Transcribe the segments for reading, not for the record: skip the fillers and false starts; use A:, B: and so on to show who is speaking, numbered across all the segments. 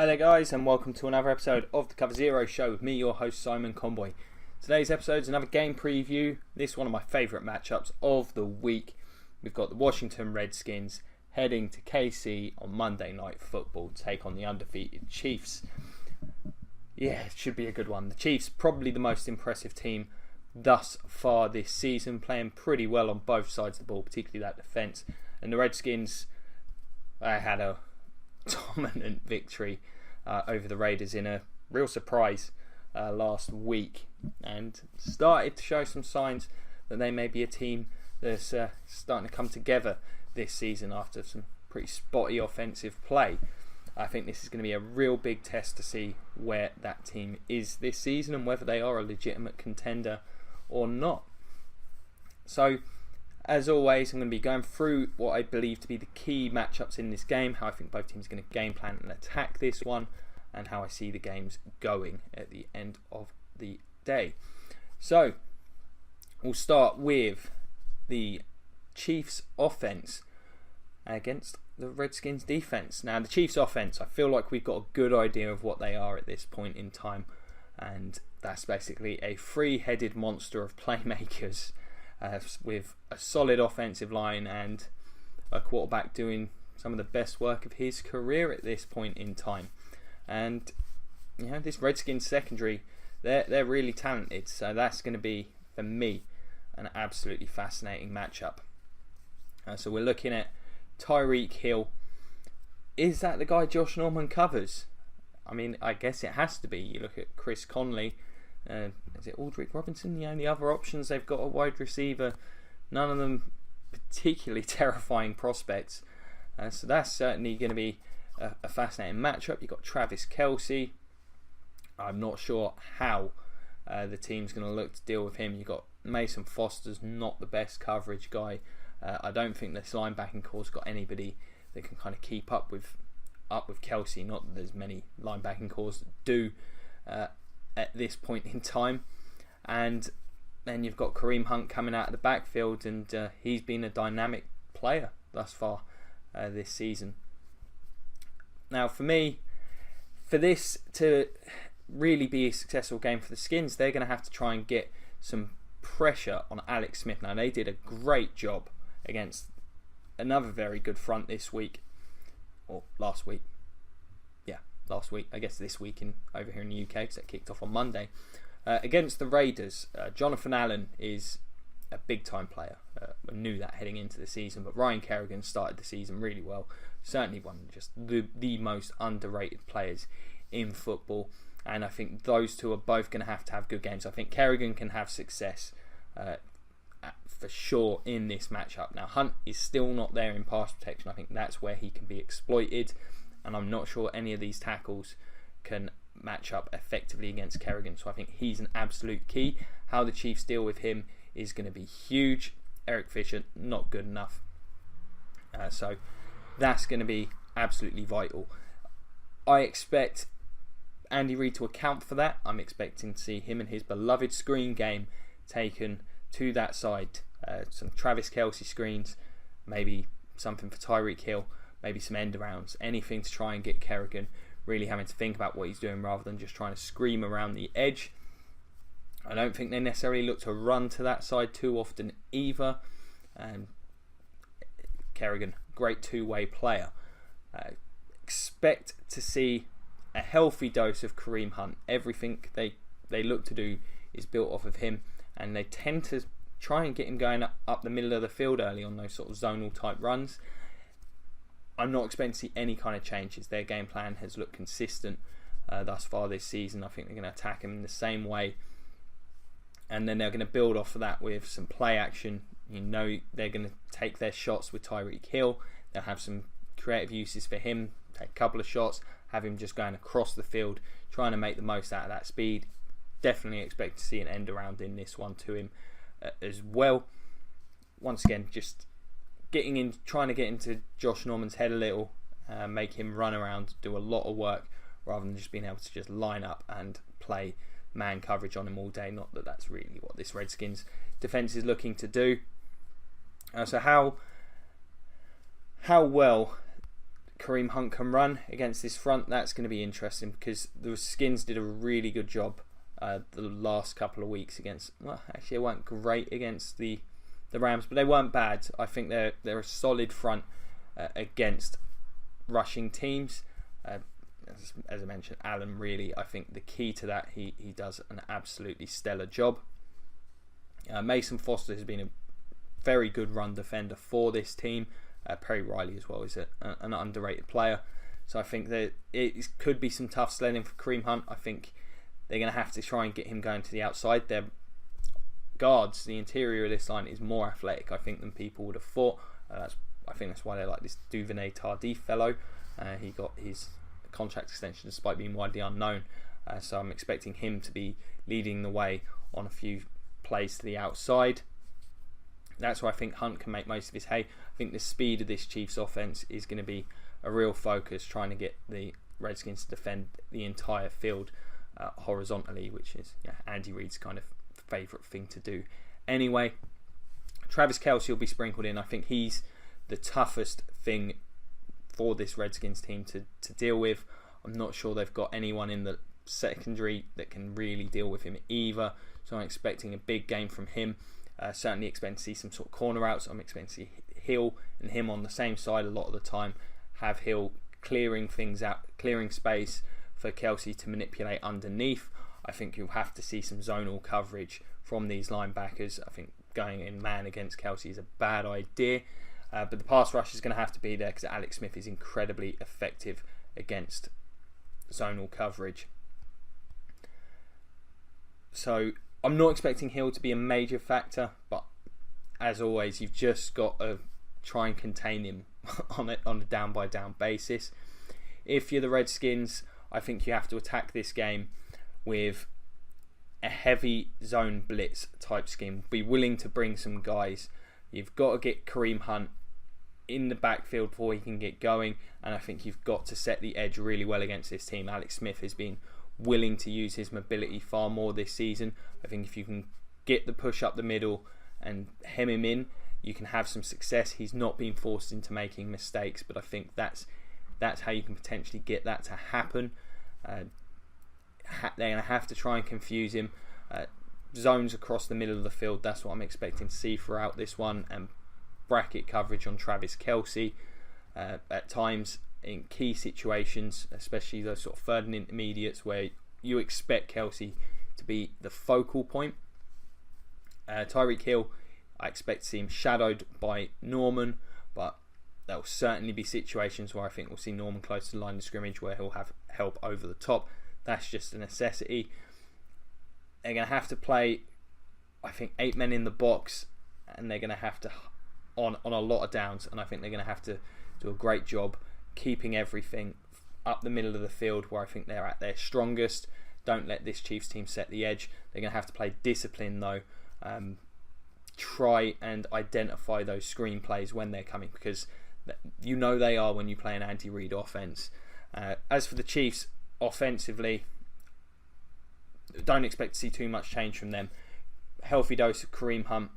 A: Hi there guys, and welcome to another episode of the Cover Zero Show with me, your host Simon Conboy. Today's episode is another game preview. This is one of my favourite matchups of the week. We've got the Washington Redskins heading to KC on Monday Night Football to take on the undefeated Chiefs. Yeah, it should be a good one. The Chiefs, probably the most impressive team thus far this season, playing pretty well on both sides of the ball, particularly that defence. And the Redskins, I had a dominant victory over the Raiders in a real surprise last week, and started to show some signs that they may be a team that's starting to come together this season after some pretty spotty offensive play. I think this is going to be a real big test to see where that team is this season and whether they are a legitimate contender or not. So, as always, I'm going to be going through what I believe to be the key matchups in this game, how I think both teams are going to game plan and attack this one, and how I see the games going at the end of the day. So, we'll start with the Chiefs offense against the Redskins defense. Now, the Chiefs offense, I feel like we've got a good idea of what they are at this point in time, and that's basically a three-headed monster of playmakers with a solid offensive line and a quarterback doing some of the best work of his career at this point in time. And this Redskins secondary, they're really talented, so that's going to be, for me, an absolutely fascinating matchup. So we're looking at Tyreek Hill. Is that the guy Josh Norman covers? I mean, I guess it has to be. You look at Chris Conley. Is it Aldrick Robinson? The only other options they've got a wide receiver. None of them particularly terrifying prospects. So that's certainly going to be a fascinating matchup. You've got Travis Kelce. I'm not sure how the team's going to look to deal with him. You've got Mason Foster's not the best coverage guy. I don't think this linebacking core's got anybody that can kind of keep up with Kelce. Not that there's many linebacking cores that do at this point in time. And then you've got Kareem Hunt coming out of the backfield, and he's been a dynamic player thus far this season. Now, for me, for this to really be a successful game for the Skins, they're going to have to try and get some pressure on Alex Smith. Now, they did a great job against another very good front this week, or last week. Last week, I guess this week over here in the UK, because that kicked off on Monday. Against the Raiders, Jonathan Allen is a big time player. I knew that heading into the season, but Ryan Kerrigan started the season really well. Certainly one of just the most underrated players in football, and I think those two are both going to have good games. I think Kerrigan can have success for sure in this matchup. Now, Hunt is still not there in pass protection. I think that's where he can be exploited, and I'm not sure any of these tackles can match up effectively against Kerrigan. So I think he's an absolute key. How the Chiefs deal with him is going to be huge. Eric Fisher, not good enough. So that's going to be absolutely vital. I expect Andy Reid to account for that. I'm expecting to see him and his beloved screen game taken to that side. Some Travis Kelce screens, maybe something for Tyreek Hill, maybe some end arounds, anything to try and get Kerrigan really having to think about what he's doing rather than just trying to scream around the edge. I don't think they necessarily look to run to that side too often either. Kerrigan, great two-way player. Expect to see a healthy dose of Kareem Hunt. Everything they look to do is built off of him, and they tend to try and get him going up the middle of the field early on those sort of zonal type runs. I'm not expecting to see any kind of changes. Their game plan has looked consistent thus far this season. I think they're going to attack him in the same way, and then they're going to build off of that with some play action. They're going to take their shots with Tyreek Hill. They'll have some creative uses for him. Take a couple of shots, have him just going across the field, trying to make the most out of that speed. Definitely expect to see an end around in this one to him as well. Once again, just trying to get into Josh Norman's head a little, make him run around, do a lot of work, rather than just being able to just line up and play man coverage on him all day. Not that that's really what this Redskins defense is looking to do. So how well Kareem Hunt can run against this front, that's going to be interesting, because the Skins did a really good job the last couple of weeks against, well, actually they weren't great against the Rams, but they weren't bad. I think they're a solid front against rushing teams. As I mentioned, Allen, really, I think the key to that, he does an absolutely stellar job. Mason Foster has been a very good run defender for this team. Perry Riley as well is an underrated player. So I think that it could be some tough sledding for Kareem Hunt. I think they're going to have to try and get him going to the outside. Their guards, the interior of this line is more athletic, I think, than people would have thought. I think that's why they like this Duvernay Tardif fellow. He got his contract extension despite being widely unknown. So I'm expecting him to be leading the way on a few plays to the outside. That's where I think Hunt can make most of his hay. I think the speed of this Chiefs offense is going to be a real focus, trying to get the Redskins to defend the entire field horizontally, which is Andy Reid's kind of favourite thing to do. Anyway, Travis Kelce will be sprinkled in. I think he's the toughest thing for this Redskins team to deal with. I'm not sure they've got anyone in the secondary that can really deal with him either. So I'm expecting a big game from him. Certainly expect to see some sort of corner outs. I'm expecting to see Hill and him on the same side a lot of the time. Have Hill clearing things out, clearing space for Kelce to manipulate underneath. I think you'll have to see some zonal coverage from these linebackers. I think going in man against Kelce is a bad idea. But the pass rush is going to have to be there because Alex Smith is incredibly effective against zonal coverage. So I'm not expecting Hill to be a major factor, but as always, you've just got to try and contain him on a down-by-down basis. If you're the Redskins, I think you have to attack this game with a heavy zone blitz type scheme. Be willing to bring some guys. You've got to get Kareem Hunt in the backfield before he can get going, and I think you've got to set the edge really well against this team. Alex Smith has been willing to use his mobility far more this season. I think if you can get the push up the middle and hem him in, you can have some success. He's not been forced into making mistakes, but I think that's how you can potentially get that to happen. They're going to have to try and confuse him. Zones across the middle of the field, that's what I'm expecting to see throughout this one, and bracket coverage on Travis Kelce at times in key situations, especially those sort of third and intermediates where you expect Kelce to be the focal point. Tyreek Hill, I expect to see him shadowed by Norman, but there will certainly be situations where I think we'll see Norman close to the line of scrimmage where he'll have help over the top. That's just a necessity. They're going to have to play, I think, 8 men in the box, and they're going to have to on a lot of downs, and I think they're going to have to do a great job keeping everything up the middle of the field where I think they're at their strongest. Don't let this Chiefs team set the edge. They're going to have to play discipline though. Try and identify those screen plays when they're coming, because you know they are when you play an Andy Reid offense. As for the Chiefs offensively, don't expect to see too much change from them. Healthy dose of Kareem Hunt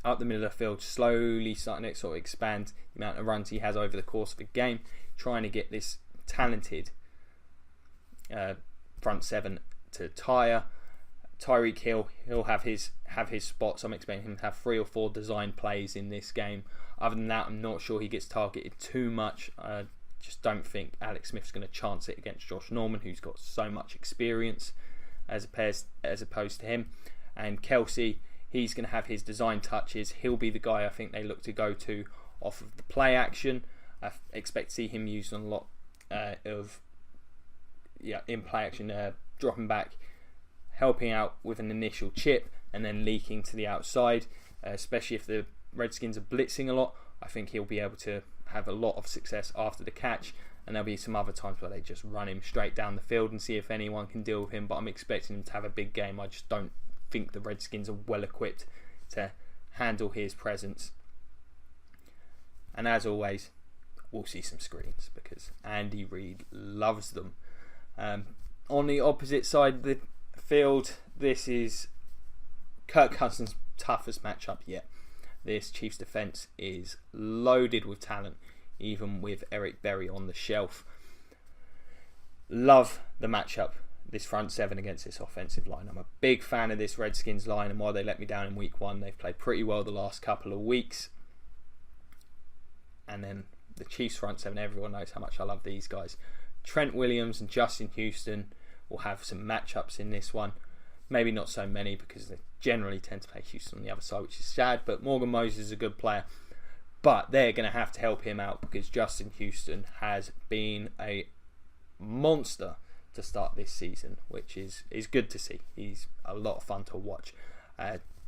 A: up the middle of the field, slowly starting to sort of expand the amount of runs he has over the course of a game, trying to get this talented front seven to tire. Tyreek Hill, he'll have his spots. I'm expecting him to have 3 or 4 design plays in this game. Other than that, I'm not sure he gets targeted too much. Just don't think Alex Smith's going to chance it against Josh Norman, who's got so much experience as opposed to him. And Kelce, he's going to have his design touches. He'll be the guy I think they look to go to off of the play action. I expect to see him used on a lot in play action, dropping back, helping out with an initial chip, and then leaking to the outside. Especially if the Redskins are blitzing a lot, I think he'll be able to have a lot of success after the catch. And there'll be some other times where they just run him straight down the field and see if anyone can deal with him. But I'm expecting him to have a big game. I just don't think the Redskins are well equipped to handle his presence. And as always, we'll see some screens because Andy Reid loves them. On the opposite side of the field, this is Kirk Cousins' toughest matchup yet. This Chiefs defense is loaded with talent. even with Eric Berry on the shelf. Love the matchup, this front seven against this offensive line. I'm a big fan of this Redskins line, and while they let me down in week 1, they've played pretty well the last couple of weeks. And then the Chiefs front seven, everyone knows how much I love these guys. Trent Williams and Justin Houston will have some matchups in this one. Maybe not so many because they generally tend to play Houston on the other side, which is sad, but Morgan Moses is a good player. But they're going to have to help him out because Justin Houston has been a monster to start this season, which is good to see. He's a lot of fun to watch.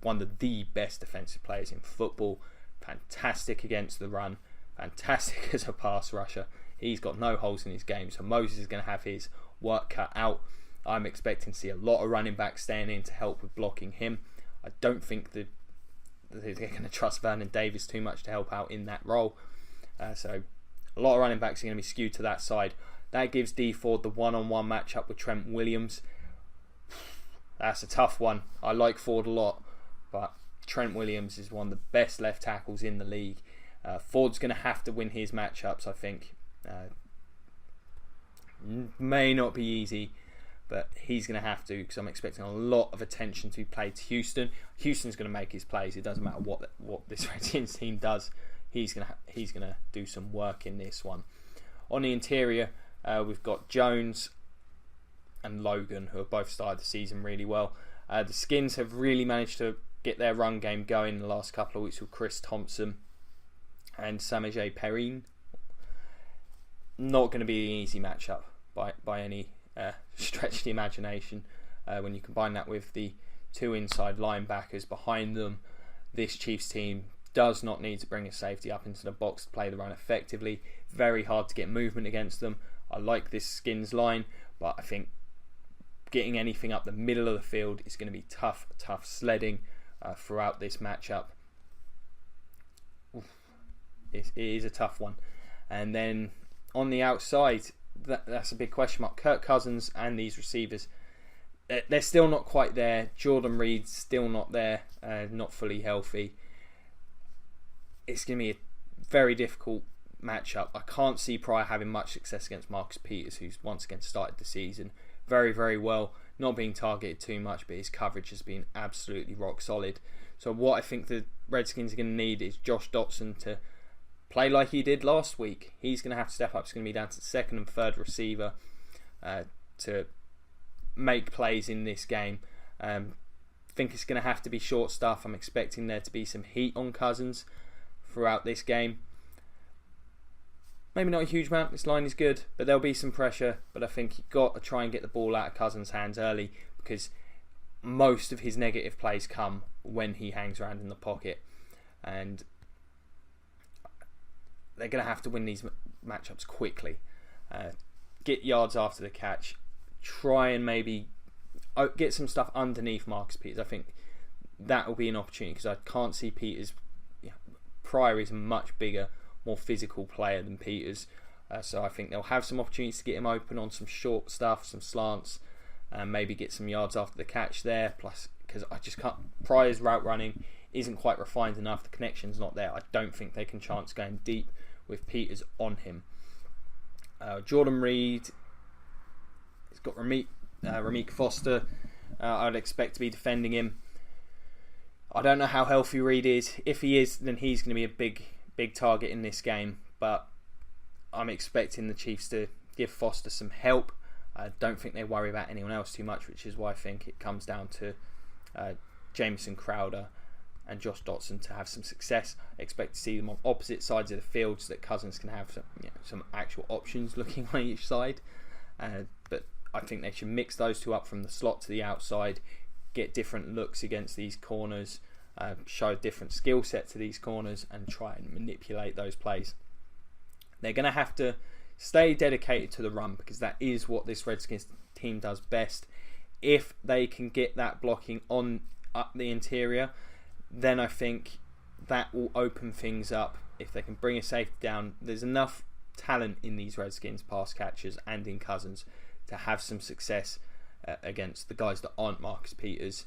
A: One of the best defensive players in football. Fantastic against the run. Fantastic as a pass rusher. He's got no holes in his game, so Moses is going to have his work cut out. I'm expecting to see a lot of running backs staying in to help with blocking him. I don't think they're going to trust Vernon Davis too much to help out in that role. So a lot of running backs are going to be skewed to that side. That gives D Ford the one-on-one matchup with Trent Williams. That's a tough one. I like Ford a lot, but Trent Williams is one of the best left tackles in the league. Ford's going to have to win his matchups, I think. May not be easy, but he's going to have to, because I'm expecting a lot of attention to be played to Houston. Houston's going to make his plays. It doesn't matter what this Redskins team does. He's going to do some work in this one. On the interior, we've got Jones and Logan, who have both started the season really well. The Skins have really managed to get their run game going in the last couple of weeks with Chris Thompson and Samaje Perrine. Not going to be an easy matchup by any stretch of the imagination. When you combine that with the 2 inside linebackers behind them, this Chiefs team does not need to bring a safety up into the box to play the run effectively. Very hard to get movement against them. I like this Skins line, but I think getting anything up the middle of the field is going to be tough sledding throughout this matchup. It is a tough one. And then on the outside, that's a big question mark. Kirk Cousins and these receivers, they're still not quite there. Jordan Reed's still not there, not fully healthy. It's going to be a very difficult matchup. I can't see Pryor having much success against Marcus Peters, who's once again started the season very, very well. Not being targeted too much, but his coverage has been absolutely rock solid. So what I think the Redskins are going to need is Josh Dotson to play like he did last week. He's going to have to step up. It's going to be down to the second and third receiver to make plays in this game. I think it's going to have to be short stuff. I'm expecting there to be some heat on Cousins throughout this game. Maybe not a huge amount. This line is good, but there'll be some pressure. But I think you've got to try and get the ball out of Cousins' hands early, because most of his negative plays come when he hangs around in the pocket. And they're going to have to win these matchups quickly. Get yards after the catch. Try and maybe get some stuff underneath Marcus Peters. I think that will be an opportunity, because I can't see Peters. Pryor is a much bigger, more physical player than Peters. So I think they'll have some opportunities to get him open on some short stuff, some slants, and maybe get some yards after the catch there. Plus, because I just can't. Pryor's route running isn't quite refined enough. The connection's not there. I don't think they can chance going deep with Peters on him. Jordan Reed, he's got Ramik Foster. I'd expect to be defending him. I don't know how healthy Reed is. If he is, then he's going to be a big target in this game. But I'm expecting the Chiefs to give Foster some help. I don't think they worry about anyone else too much, which is why I think it comes down to Jamison Crowder and Josh Dotson to have some success. I expect to see them on opposite sides of the field so that Cousins can have some actual options looking on each side. But I think they should mix those two up from the slot to the outside, get different looks against these corners, show a different skill set to these corners, and try and manipulate those plays. They're going to have to stay dedicated to the run, because that is what this Redskins team does best. If they can get that blocking on up the interior, then I think that will open things up. If they can bring a safety down, there's enough talent in these Redskins pass catchers and in Cousins to have some success against the guys that aren't Marcus Peters.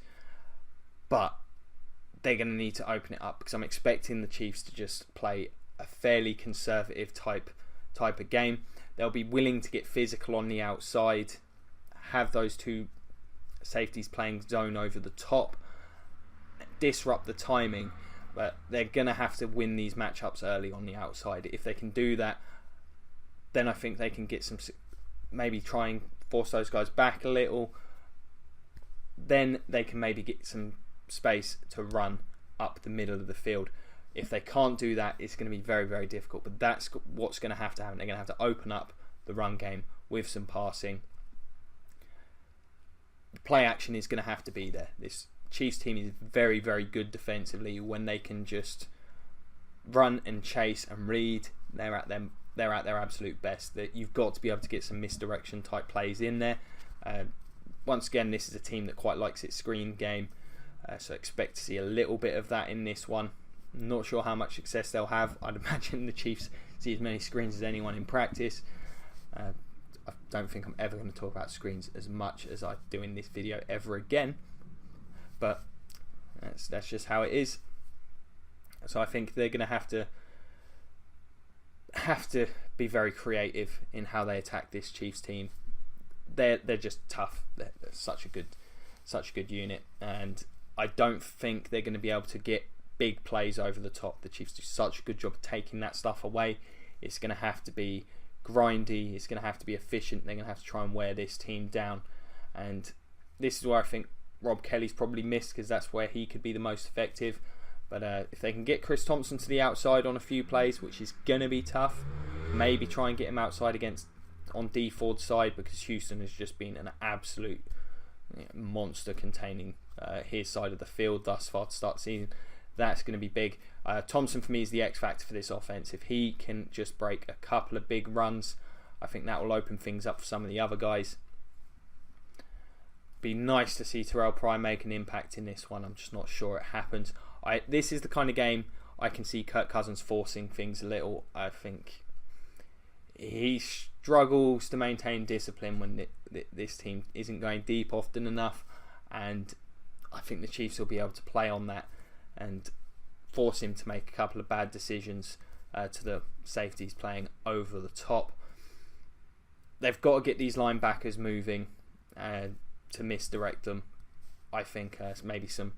A: But they're going to need to open it up, because I'm expecting the Chiefs to just play a fairly conservative type of game. They'll be willing to get physical on the outside, have those two safeties playing zone over the top, disrupt the timing, but they're going to have to win these matchups early on the outside. If they can do that, then I think they can get some, maybe try and force those guys back a little. Then they can maybe get some space to run up the middle of the field. If they can't do that, it's going to be very, very difficult. But that's what's going to have to happen. They're going to have to open up the run game with some passing. The play action is going to have to be there. This Chiefs team is very, very good defensively when they can just run and chase and read. They're at their absolute best. That you've got to be able to get some misdirection type plays in there. Once again, this is a team that quite likes its screen game, so expect to see a little bit of that in this one. Not sure how much success they'll have. I'd imagine the Chiefs see as many screens as anyone in practice. I don't think I'm ever going to talk about screens as much as I do in this video ever again, but that's just how it is. So I think they're going to have to be very creative in how they attack this Chiefs team. They're just tough. They're such a good unit, and I don't think they're going to be able to get big plays over the top. The Chiefs do such a good job of taking that stuff away. It's going to have to be grindy. It's going to have to be efficient. They're going to have to try and wear this team down, and this is where I think Rob Kelly's probably missed, because that's where he could be the most effective. But if they can get Chris Thompson to the outside on a few plays, which is going to be tough, maybe try and get him outside on D Ford's side, because Houston has just been an absolute monster containing his side of the field thus far to start the season. That's going to be big. Thompson for me is the X factor for this offense. If he can just break a couple of big runs, I think that will open things up for some of the other guys. Be nice to see Terrell Pryor make an impact in this one. I'm just not sure it happens. This is the kind of game I can see Kirk Cousins forcing things a little. I think he struggles to maintain discipline when this team isn't going deep often enough, and I think the Chiefs will be able to play on that and force him to make a couple of bad decisions to the safeties playing over the top. They've got to get these linebackers moving to misdirect them. I think maybe some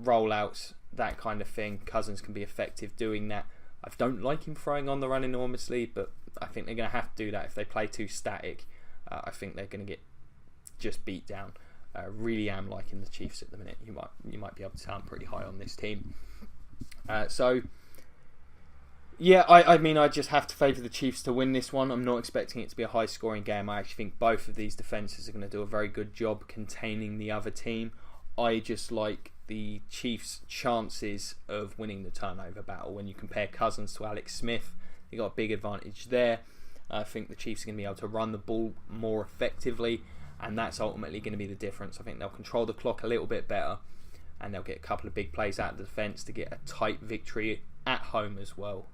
A: rollouts, that kind of thing. Cousins can be effective doing that. I don't like him throwing on the run enormously, but I think they're going to have to do that. If they play too static, I think they're going to get just beat down. Really am liking the Chiefs at the minute. You might be able to tell I'm pretty high on this team. So yeah, I mean, I just have to favour the Chiefs to win this one. I'm not expecting it to be a high scoring game. I actually think both of these defences are going to do a very good job containing the other team. I just like the Chiefs' chances of winning the turnover battle. When you compare Cousins to Alex Smith, they got a big advantage there. I think the Chiefs are going to be able to run the ball more effectively, and that's ultimately going to be the difference. I think they'll control the clock a little bit better, and they'll get a couple of big plays out of the defence to get a tight victory at home as well.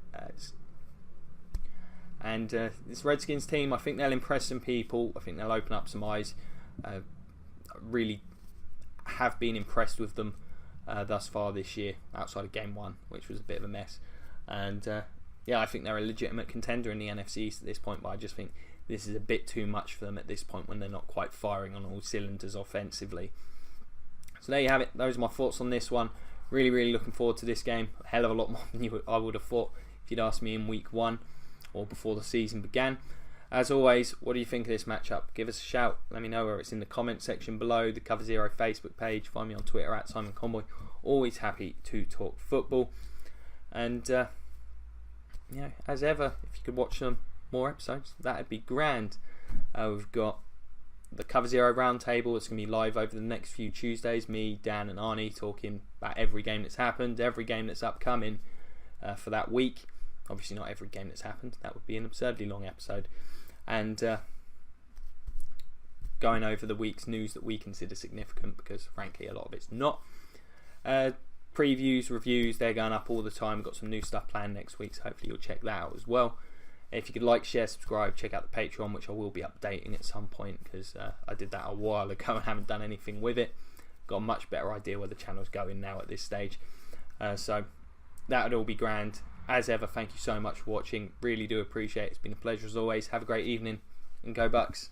A: And this Redskins team, I think they'll impress some people. I think they'll open up some eyes. Really have been impressed with them thus far this year, outside of game 1, which was a bit of a mess. And yeah, I think they're a legitimate contender in the NFC East at this point, but I just think this is a bit too much for them at this point when they're not quite firing on all cylinders offensively. So there you have it. Those are my thoughts on this one. Really, really looking forward to this game. A hell of a lot more than I would have thought if you'd asked me in week 1 or before the season began. As always, what do you think of this matchup? Give us a shout. Let me know, whether it's in the comment section below, the Cover Zero Facebook page. Find me on Twitter at Simon Conboy. Always happy to talk football. And as ever, if you could watch some more episodes, that'd be grand. We've got the Cover Zero Roundtable. It's going to be live over the next few Tuesdays. Me, Dan and Arnie talking about every game that's happened, every game that's upcoming for that week. Obviously not every game that's happened. That would be an absurdly long episode. And going over the week's news that we consider significant, because frankly a lot of it's not. Previews, reviews, they're going up all the time. We've got some new stuff planned next week, so hopefully you'll check that out as well. If you could like, share, subscribe, check out the Patreon, which I will be updating at some point, because I did that a while ago and haven't done anything with it. Got a much better idea where the channel's going now at this stage. So that would all be grand. as ever, thank you so much for watching. Really do appreciate it. It's been a pleasure as always. Have a great evening and go Bucks.